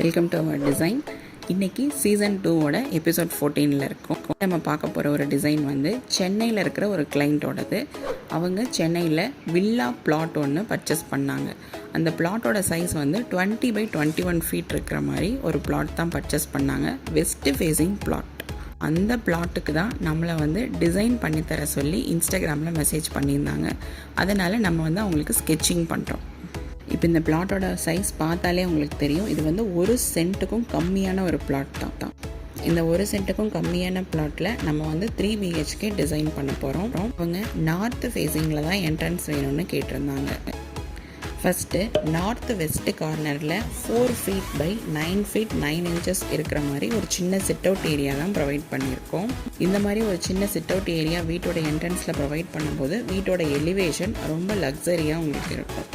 Welcome to our design. இன்றைக்கி season 2ஓட episode 14 இருக்கும். நம்ம பார்க்க போகிற ஒரு டிசைன் வந்து சென்னையில் இருக்கிற ஒரு கிளைண்ட்டோடது. அவங்க சென்னையில் வில்லா பிளாட் ஒன்று பர்ச்சேஸ் பண்ணாங்க. அந்த பிளாட்டோட சைஸ் வந்து 20x21 ஃபீட் இருக்கிற மாதிரி ஒரு பிளாட் தான் பர்ச்சேஸ் பண்ணாங்க. West facing flat. அந்த பிளாட்டுக்கு தான் நம்மளை வந்து டிசைன் பண்ணித்தர சொல்லி இன்ஸ்டாகிராமில் மெசேஜ் பண்ணியிருந்தாங்க. அதனால் நம்ம வந்து அவங்களுக்கு ஸ்கெட்சிங் பண்ணுறோம். இப்போ இந்த பிளாட்டோட சைஸ் பார்த்தாலே உங்களுக்கு தெரியும். இது வந்து 1 சென்ட்டுக்கும் கம்மியான ஒரு பிளாட் தான். இந்த 1 சென்ட்டுக்கும் கம்மியான பிளாட்டில் நம்ம வந்து 3 BHK டிசைன் பண்ண போகிறோம். அவங்க நார்த் ஃபேஸிங்கில் தான் என்ட்ரன்ஸ் வேணும்னு கேட்டிருந்தாங்க. ஃபஸ்ட்டு நார்த் வெஸ்ட் கார்னரில் 4 ஃபீட் பை 9 ஃபீட் 9 இன்ச்சஸ் இருக்கிற மாதிரி ஒரு சின்ன சிட் அவுட் ஏரியா தான் ப்ரொவைட் பண்ணியிருக்கோம். இந்த மாதிரி ஒரு சின்ன சிட் அவுட் ஏரியா வீட்டோட என்ட்ரன்ஸில் ப்ரொவைட் பண்ணும்போது வீட்டோட எலிவேஷன் ரொம்ப லக்ஸரியாக உங்களுக்கு இருக்கும்.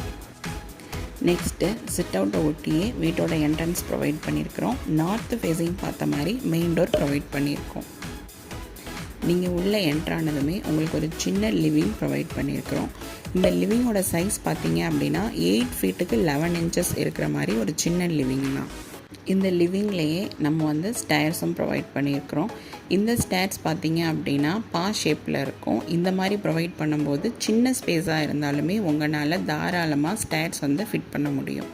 நெக்ஸ்ட்டு சிட் அவுட்டை ஒட்டியே வீட்டோட என்ட்ரன்ஸ் ப்ரொவைட் பண்ணியிருக்கிறோம். நார்த் ஃபேஸிங் பார்த்த மாதிரி மெயின் டோர் ப்ரொவைட் பண்ணியிருக்கோம். நீங்கள் உள்ளே என்ட்ரானதுமே உங்களுக்கு ஒரு சின்ன லிவிங் ப்ரொவைட் பண்ணியிருக்கிறோம். இந்த லிவிங்கோட சைஸ் பார்த்தீங்க அப்படின்னா 8 ஃபீட்டுக்கு 11 இன்ச்சஸ் இருக்கிற மாதிரி ஒரு சின்ன லிவிங் தான். இந்த லிவிங்லேயே நம்ம வந்து ஸ்டேர்ஸும் ப்ரொவைட் பண்ணியிருக்கிறோம். இந்த ஸ்டேர்ஸ் பார்த்தீங்க அப்படின்னா ஷேப்பில் இருக்கும். இந்த மாதிரி ப்ரொவைட் பண்ணும்போது சின்ன ஸ்பேஸாக இருந்தாலுமே உங்களால் தாராளமாக ஸ்டேர்ஸ் வந்து ஃபிட் பண்ண முடியும்.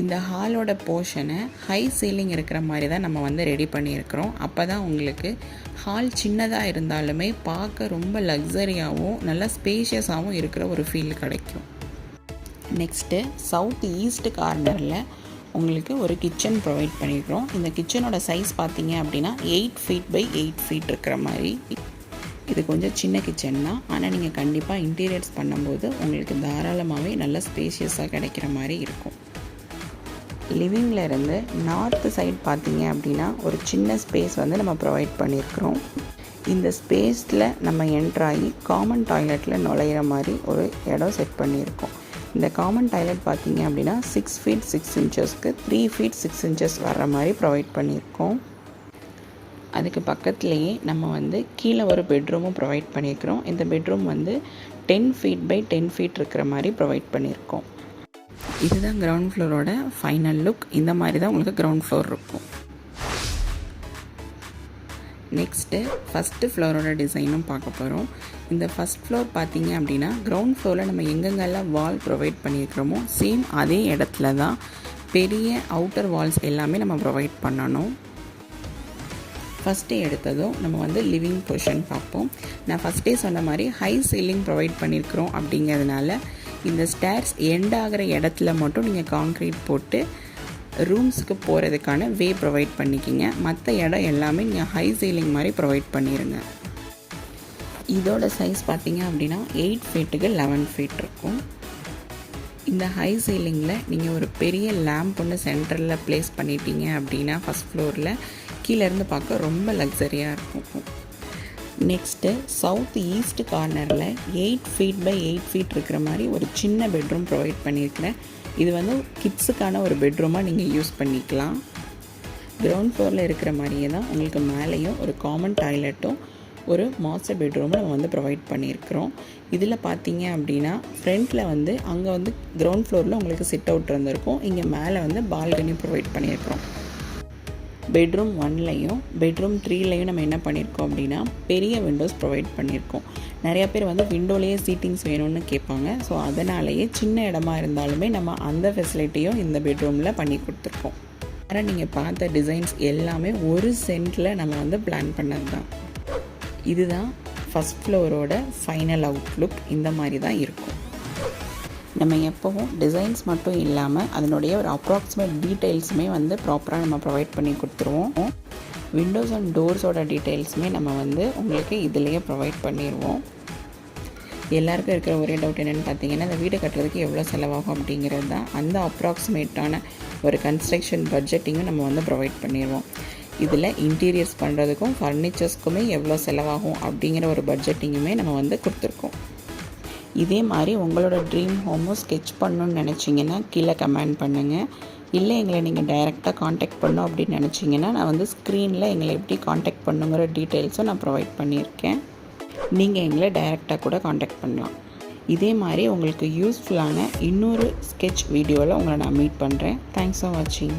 இந்த ஹாலோட போர்ஷனை ஹை சீலிங் இருக்கிற மாதிரி தான் நம்ம வந்து ரெடி பண்ணியிருக்கிறோம். அப்போ தான் உங்களுக்கு ஹால் சின்னதாக இருந்தாலுமே பார்க்க ரொம்ப லக்ஸரியாகவும் நல்லா ஸ்பேஷியஸாகவும் இருக்கிற ஒரு ஃபீல் கிடைக்கும். நெக்ஸ்ட்டு சவுத் ஈஸ்ட் கார்னரில் உங்களுக்கு ஒரு கிச்சன் ப்ரொவைட் பண்ணியிருக்கிறோம். இந்த கிச்சனோட சைஸ் பார்த்தீங்க அப்படின்னா 8 ஃபீட் பை 8 ஃபீட் இருக்கிற மாதிரி. இது கொஞ்சம் சின்ன கிச்சன் தான், ஆனால் நீங்கள் கண்டிப்பாக இன்டீரியர்ஸ் பண்ணும்போது உங்களுக்கு தாராளமாகவே நல்ல ஸ்பேஷியஸாக கிடைக்கிற மாதிரி இருக்கும். லிவிங்கில் இருந்து நார்த் சைட் பார்த்தீங்க அப்படின்னா ஒரு சின்ன ஸ்பேஸ் வந்து நம்ம ப்ரொவைட் பண்ணியிருக்கிறோம். இந்த ஸ்பேஸில் நம்ம என்ட்ராகி காமன் டாய்லெட்டில் நுழையிற மாதிரி ஒரு இடம் செட் பண்ணியிருக்கோம். இந்த காமன் டாய்லெட் பார்த்தீங்க அப்படின்னா 6 ஃபீட் 6 இன்ச்சஸ்க்கு 3 ஃபீட் 6 இன்ச்சஸ் வர்ற மாதிரி ப்ரொவைட் பண்ணியிருக்கோம். அதுக்கு பக்கத்துலேயே நம்ம வந்து கீழே ஒரு பெட்ரூமும் ப்ரொவைட் பண்ணியிருக்கிறோம். இந்த பெட்ரூம் வந்து 10 ஃபீட் பை 10 ஃபீட் இருக்கிற மாதிரி ப்ரொவைட் பண்ணியிருக்கோம். இதுதான் கிரவுண்ட் ஃப்ளோரோட ஃபைனல் லுக். இந்த மாதிரி தான் உங்களுக்கு கிரவுண்ட் ஃப்ளோர் இருக்கும். நெக்ஸ்ட்டு ஃபஸ்ட்டு ஃப்ளோரோட டிசைனும் பார்க்க போகிறோம். இந்த ஃபஸ்ட் ஃப்ளோர் பார்த்தீங்க அப்படின்னா கிரவுண்ட் ஃப்ளோரில் நம்ம எங்கெங்கெல்லாம் வால் ப்ரொவைட் பண்ணியிருக்கிறோமோ சேம் அதே இடத்துல தான் பெரிய அவுட்டர் வால்ஸ் எல்லாமே நம்ம ப்ரொவைட் பண்ணணும். ஃபஸ்ட்டே எடுத்ததும் நம்ம வந்து லிவிங் பொசிஷன் பார்ப்போம். நான் ஃபஸ்ட்டே சொன்ன மாதிரி ஹை சீலிங் ப்ரொவைட் பண்ணியிருக்கிறோம் அப்படிங்கிறதுனால இந்த ஸ்டேர்ஸ் எண்ட் ஆகிற இடத்துல மட்டும் நீங்கள் கான்க்ரீட் போட்டு ரூம்ஸுக்கு போகிறதுக்கான வே ப்ரொவைட் பண்ணிக்கிங்க. மற்ற இடம் எல்லாமே நீங்கள் ஹை சீலிங் மாதிரி ப்ரொவைட் பண்ணிடுங்க. இதோட சைஸ் பார்த்தீங்க அப்படின்னா 8 ஃபீட்டுக்கு 11 ஃபீட் இருக்கும். இந்த ஹை சீலிங்கில் நீங்கள் ஒரு பெரிய லேம்ப் ஒன்று சென்டரில் ப்ளேஸ் பண்ணிட்டீங்க அப்படின்னா ஃபஸ்ட் ஃப்ளோரில் கீழேருந்து பார்க்க ரொம்ப லக்ஸரியாக இருக்கும். நெக்ஸ்ட்டு சவுத் ஈஸ்ட் கார்னரில் 8 ஃபீட் பை 8 ஃபீட் இருக்கிற மாதிரி ஒரு சின்ன பெட்ரூம் ப்ரொவைட் பண்ணியிருக்கிறேன். இது வந்து கிட்ஸுக்கான ஒரு பெட்ரூமாக நீங்கள் யூஸ் பண்ணிக்கலாம். கிரவுண்ட் ஃப்ளோரில் இருக்கிற மாதிரியே தான் உங்களுக்கு மேலேயும் ஒரு காமன் டாய்லெட்டும் ஒரு மாஸ்டர் பெட்ரூமும் நம்ம வந்து ப்ரொவைட் பண்ணியிருக்கிறோம். இதில் பார்த்தீங்க அப்படின்னா ஃப்ரண்ட்டில் வந்து அங்கே வந்து கிரவுண்ட் ஃப்ளோரில் உங்களுக்கு சிட் அவுட் இருந்திருக்கும். இங்கே மேலே வந்து பால்கனி ப்ரொவைட் பண்ணியிருக்கிறோம். பெட்ரூம் 1லையும் பெட்ரூம் 3லையும் நம்ம என்ன பண்ணியிருக்கோம் அப்படின்னா பெரிய விண்டோஸ் ப்ரொவைட் பண்ணியிருக்கோம். நிறையா பேர் வந்து விண்டோலேயே சீட்டிங்ஸ் வேணும்னு கேட்பாங்க. ஸோ அதனாலேயே சின்ன இடமா இருந்தாலுமே நம்ம அந்த ஃபெசிலிட்டியும் இந்த பெட்ரூமில் பண்ணி கொடுத்துருக்கோம். ஆனால் நீங்கள் பார்த்த டிசைன்ஸ் எல்லாமே 1 சென்ட்டில் நம்ம வந்து பிளான் பண்ணது தான். இதுதான் ஃபஸ்ட் ஃப்ளோரோட ஃபைனல் அவுட்லுக். இந்த மாதிரி தான் இருக்கும். நம்ம எப்போவும் டிசைன்ஸ் மட்டும் இல்லாமல் அதனுடைய ஒரு அப்ராக்சிமேட் டீட்டெயில்ஸுமே வந்து ப்ராப்பராக நம்ம ப்ரொவைட் பண்ணி கொடுத்துருவோம். விண்டோஸ் அண்ட் டோர்ஸோட டீட்டெயில்ஸுமே நம்ம வந்து உங்களுக்கு இதிலேயே ப்ரொவைட் பண்ணிடுவோம். எல்லாருக்கும் இருக்கிற ஒரே டவுட் என்னென்னு பார்த்தீங்கன்னா இந்த வீடு கட்டுறதுக்கு எவ்வளோ செலவாகும் அப்படிங்கிறது தான். அந்த அப்ராக்சிமேட்டான ஒரு கன்ஸ்ட்ரக்ஷன் பட்ஜெட்டிங்கும் நம்ம வந்து ப்ரொவைட் பண்ணிடுவோம். இதில் இன்டீரியர்ஸ் பண்ணுறதுக்கும் ஃபர்னிச்சர்ஸ்க்குமே எவ்வளோ செலவாகும் அப்படிங்கிற ஒரு பட்ஜெட்டிங்குமே நம்ம வந்து கொடுத்துருக்கோம். இதே மாதிரி உங்களோட ட்ரீம் ஹோமும் ஸ்கெட்ச் பண்ணணுன்னு நினச்சிங்கன்னா கீழே கமெண்ட் பண்ணுங்கள். இல்லை எங்களை நீங்கள் டைரெக்டாக காண்டாக்ட் பண்ணணும் அப்படின்னு நினச்சிங்கன்னா நான் வந்து ஸ்க்ரீனில் எங்களை எப்படி காண்டாக்ட் பண்ணுங்கிற டீட்டெயில்ஸும் நான் ப்ரொவைட் பண்ணியிருக்கேன். நீங்கள் எங்களை டைரெக்டாக கூட காண்டாக்ட் பண்ணலாம். இதே மாதிரி உங்களுக்கு யூஸ்ஃபுல்லான இன்னொரு ஸ்கெட்ச் வீடியோவில் உங்களை நான் மீட் பண்ணுறேன். தேங்க்ஸ் ஃபார் வாட்சிங்.